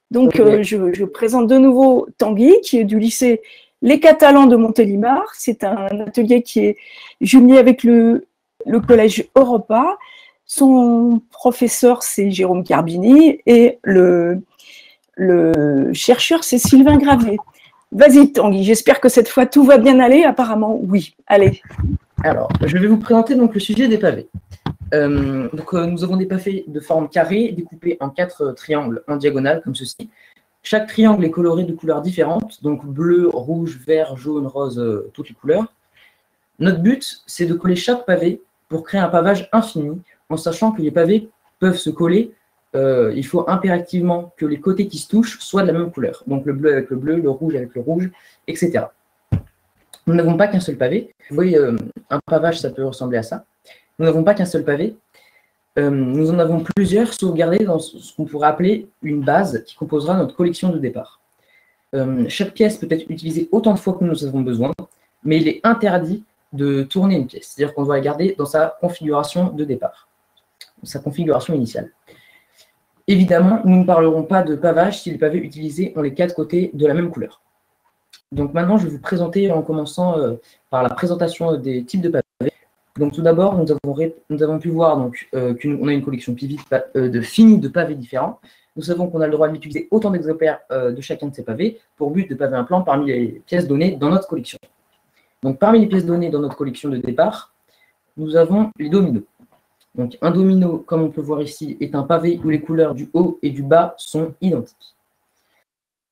Donc, Oui. je présente de nouveau Tanguy, qui est du lycée Les Catalans de Montélimar. C'est un atelier qui est jumelé avec le collège Europa. Son professeur, c'est Jérôme Carbini, et le chercheur, c'est Sylvain Gravier. Vas-y, Tanguy, j'espère que cette fois tout va bien aller. Apparemment, oui. Allez. Alors, je vais vous présenter donc le sujet des pavés. Nous avons des pavés de forme carrée découpés en 4 triangles en diagonale comme ceci. Chaque triangle est coloré de couleurs différentes, donc bleu, rouge, vert, jaune, rose, toutes les couleurs. Notre but, c'est de coller chaque pavé pour créer un pavage infini, en sachant que les pavés peuvent se coller. Il faut impérativement que les côtés qui se touchent soient de la même couleur. Donc le bleu avec le bleu, le rouge avec le rouge, etc. Nous n'avons pas qu'un seul pavé. Vous voyez, un pavage, ça peut ressembler à ça. Nous n'avons pas qu'un seul pavé. Nous en avons plusieurs sauvegardés dans ce qu'on pourrait appeler une base qui composera notre collection de départ. Chaque pièce peut être utilisée autant de fois que nous avons besoin, mais il est interdit de tourner une pièce. C'est-à-dire qu'on doit la garder dans sa configuration de départ, sa configuration initiale. Évidemment, nous ne parlerons pas de pavage si les pavés utilisés ont les 4 côtés de la même couleur. Donc maintenant, je vais vous présenter en commençant par la présentation des types de pavés. Donc tout d'abord, nous avons pu voir qu'on a une collection finie de pavés différents. Nous savons qu'on a le droit d'utiliser autant d'exemplaires de chacun de ces pavés pour but de paver un plan parmi les pièces données dans notre collection. Donc parmi les pièces données dans notre collection de départ, nous avons les dominos. Donc un domino, comme on peut voir ici, est un pavé où les couleurs du haut et du bas sont identiques.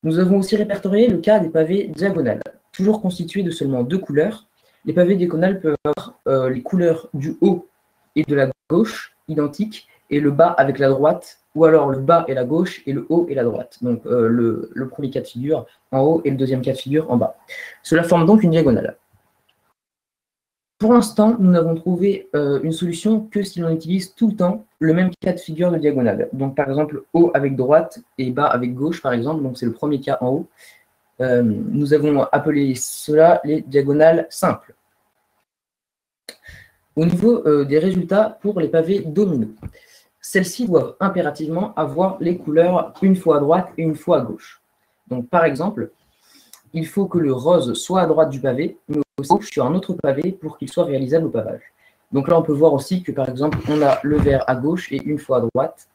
Nous avons aussi répertorié le cas des pavés diagonales, toujours constitués de seulement 2 couleurs. Les pavés diagonales peuvent avoir les couleurs du haut et de la gauche identiques, et le bas avec la droite, ou alors le bas et la gauche, et le haut et la droite. Donc le premier cas de figure en haut et le deuxième cas de figure en bas. Cela forme donc une diagonale. Pour l'instant, nous n'avons trouvé une solution que si l'on utilise tout le temps le même cas de figure de diagonale. Donc par exemple, haut avec droite et bas avec gauche, par exemple. Donc c'est le premier cas en haut. Nous avons appelé cela les diagonales simples. Au niveau des résultats pour les pavés dominos, celles-ci doivent impérativement avoir les couleurs une fois à droite et une fois à gauche. Donc par exemple, il faut que le rose soit à droite du pavé, mais aussi sur un autre pavé pour qu'il soit réalisable au pavage. Donc là, on peut voir aussi que par exemple, on a le vert à gauche et une fois à droite,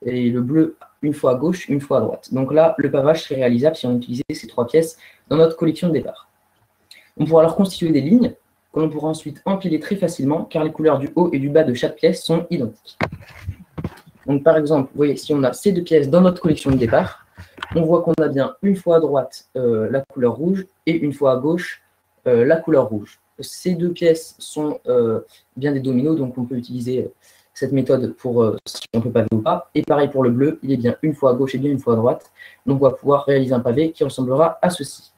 et le bleu une fois à gauche, une fois à droite. Donc là, le pavage serait réalisable si on utilisait ces 3 pièces dans notre collection de départ. On pourra alors constituer des lignes que l'on pourra ensuite empiler très facilement, car les couleurs du haut et du bas de chaque pièce sont identiques. Donc par exemple, vous voyez, si on a ces 2 pièces dans notre collection de départ, on voit qu'on a bien une fois à droite la couleur rouge et une fois à gauche la couleur rouge. Ces 2 pièces sont bien des dominos, donc on peut utiliser cette méthode pour si on peut paver ou pas. Et pareil pour le bleu, il est bien une fois à gauche et bien une fois à droite. Donc on va pouvoir réaliser un pavé qui ressemblera à ceci.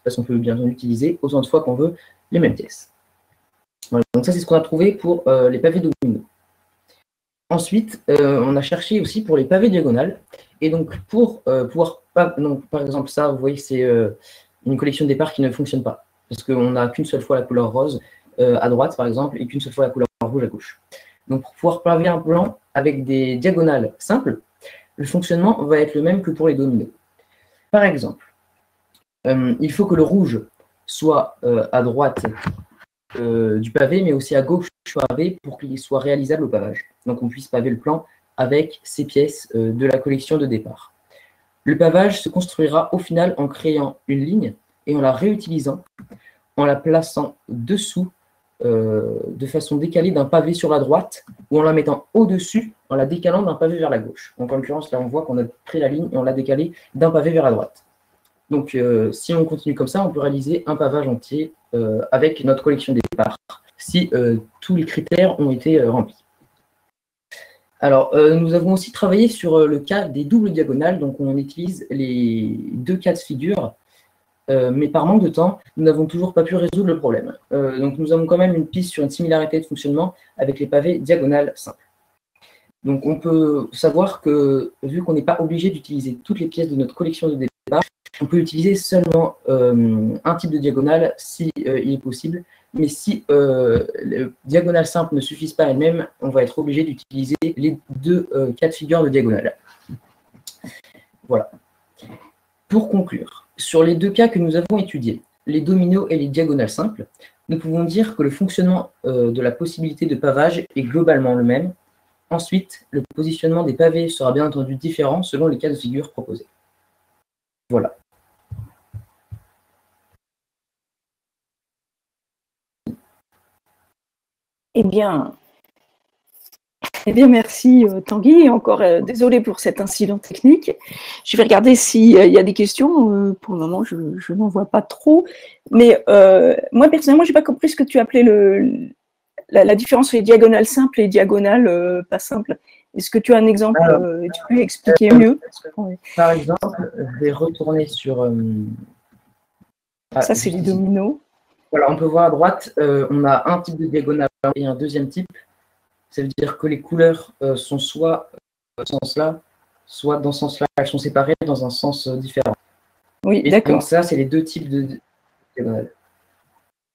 Parce qu'on peut bien utiliser autant de fois qu'on veut les mêmes pièces. Voilà, donc ça c'est ce qu'on a trouvé pour les pavés dominos. Ensuite, on a cherché aussi pour les pavés diagonales. Et donc, pour pouvoir, par exemple, ça, vous voyez, c'est une collection de départ qui ne fonctionne pas. Parce qu'on n'a qu'une seule fois la couleur rose à droite, par exemple, et qu'une seule fois la couleur rouge à gauche. Donc, pour pouvoir paver un plan avec des diagonales simples, le fonctionnement va être le même que pour les dominos. Par exemple, il faut que le rouge soit à droite du pavé, mais aussi à gauche du pavé pour qu'il soit réalisable au pavage. Donc on puisse paver le plan avec ces pièces de la collection de départ. Le pavage se construira au final en créant une ligne et en la réutilisant, en la plaçant dessous de façon décalée d'un pavé sur la droite ou en la mettant au-dessus en la décalant d'un pavé vers la gauche. Donc en l'occurrence, là on voit qu'on a pris la ligne et on l'a décalée d'un pavé vers la droite. Donc si on continue comme ça, on peut réaliser un pavage entier avec notre collection de départ, si tous les critères ont été remplis. Alors, nous avons aussi travaillé sur le cas des doubles diagonales, donc on utilise les 2 cas de figure, mais par manque de temps, nous n'avons toujours pas pu résoudre le problème. Donc nous avons quand même une piste sur une similarité de fonctionnement avec les pavés diagonales simples. Donc on peut savoir que, vu qu'on n'est pas obligé d'utiliser toutes les pièces de notre collection de départ, on peut utiliser seulement un type de diagonale si il est possible, mais si les diagonales simples ne suffisent pas elles-mêmes, on va être obligé d'utiliser les 2 cas de figure de diagonale. Voilà. Pour conclure, sur les deux cas que nous avons étudiés, les dominos et les diagonales simples, nous pouvons dire que le fonctionnement de la possibilité de pavage est globalement le même. Ensuite, le positionnement des pavés sera bien entendu différent selon les cas de figure proposés. Voilà. Eh bien merci Tanguy. Et encore désolé pour cet incident technique. Je vais regarder s'il y a des questions. Pour le moment, je n'en vois pas trop. Mais moi, personnellement, je n'ai pas compris ce que tu appelais la différence entre les diagonales simples et les diagonales pas simples. Est-ce que tu as un exemple? Tu peux expliquer mieux? Par exemple, je vais retourner sur... ça, c'est les dominos. Voilà, on peut voir à droite, on a un type de diagonale et un deuxième type. Ça veut dire que les couleurs sont soit dans ce sens-là, soit dans ce sens-là. Elles sont séparées dans un sens différent. Oui, d'accord. Donc ça, c'est les deux types de diagonales.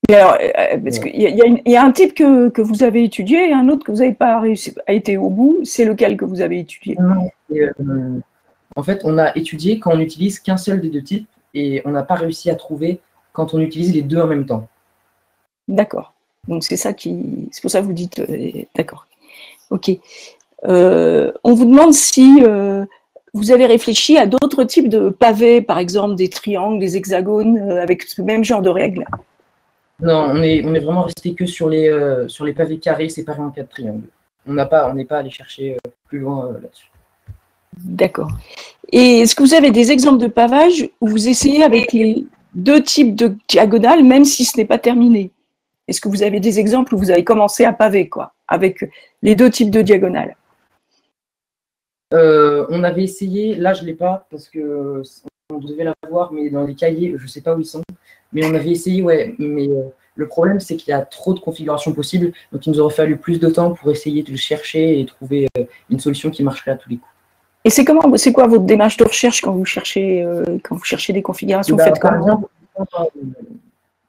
Alors, parce qu'il y a un type que vous avez étudié et un autre que vous n'avez pas réussi à être au bout. C'est lequel que vous avez étudié? En fait, on a étudié quand on n'utilise qu'un seul des deux types et on n'a pas réussi à trouver quand on utilise les deux en même temps. D'accord. Donc c'est ça c'est pour ça que vous dites d'accord. Ok. On vous demande si vous avez réfléchi à d'autres types de pavés, par exemple des triangles, des hexagones, avec ce même genre de règles. Non, on est vraiment resté que sur les pavés carrés séparés en 4 triangles. On n'est pas allé chercher plus loin là-dessus. D'accord. Et est-ce que vous avez des exemples de pavage où vous essayez avec les deux types de diagonales, même si ce n'est pas terminé? Est-ce que vous avez des exemples où vous avez commencé à paver, quoi, avec les deux types de diagonales? On avait essayé, là je ne l'ai pas parce qu'on devait l'avoir, mais dans les cahiers, je ne sais pas où ils sont. Mais on avait essayé, ouais. Mais le problème, c'est qu'il y a trop de configurations possibles. Donc il nous aurait fallu plus de temps pour essayer de le chercher et trouver une solution qui marcherait à tous les coups. Et c'est quoi votre démarche de recherche quand vous cherchez des configurations? Faites comment?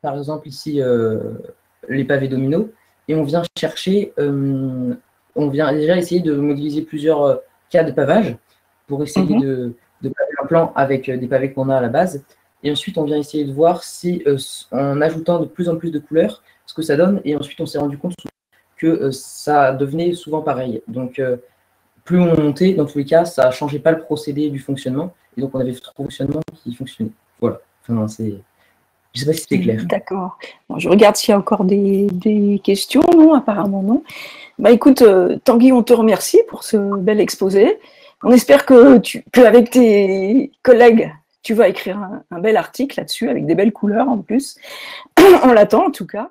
Par exemple, ici, les pavés dominos, et on vient chercher, on vient déjà essayer de modéliser plusieurs cas de pavage pour essayer de paver un plan avec des pavés qu'on a à la base. Et ensuite, on vient essayer de voir si, en ajoutant de plus en plus de couleurs, ce que ça donne. Et ensuite, on s'est rendu compte que ça devenait souvent pareil. Donc, plus on montait, dans tous les cas, ça ne changeait pas le procédé du fonctionnement. Et donc, on avait un fonctionnement qui fonctionnait. Voilà. Enfin, je ne sais pas si c'était clair. D'accord. Bon, je regarde s'il y a encore des questions. Non, apparemment non. Bah, écoute, Tanguy, on te remercie pour ce bel exposé. On espère qu'avec tes collègues, tu vas écrire un bel article là-dessus, avec des belles couleurs en plus. On l'attend en tout cas.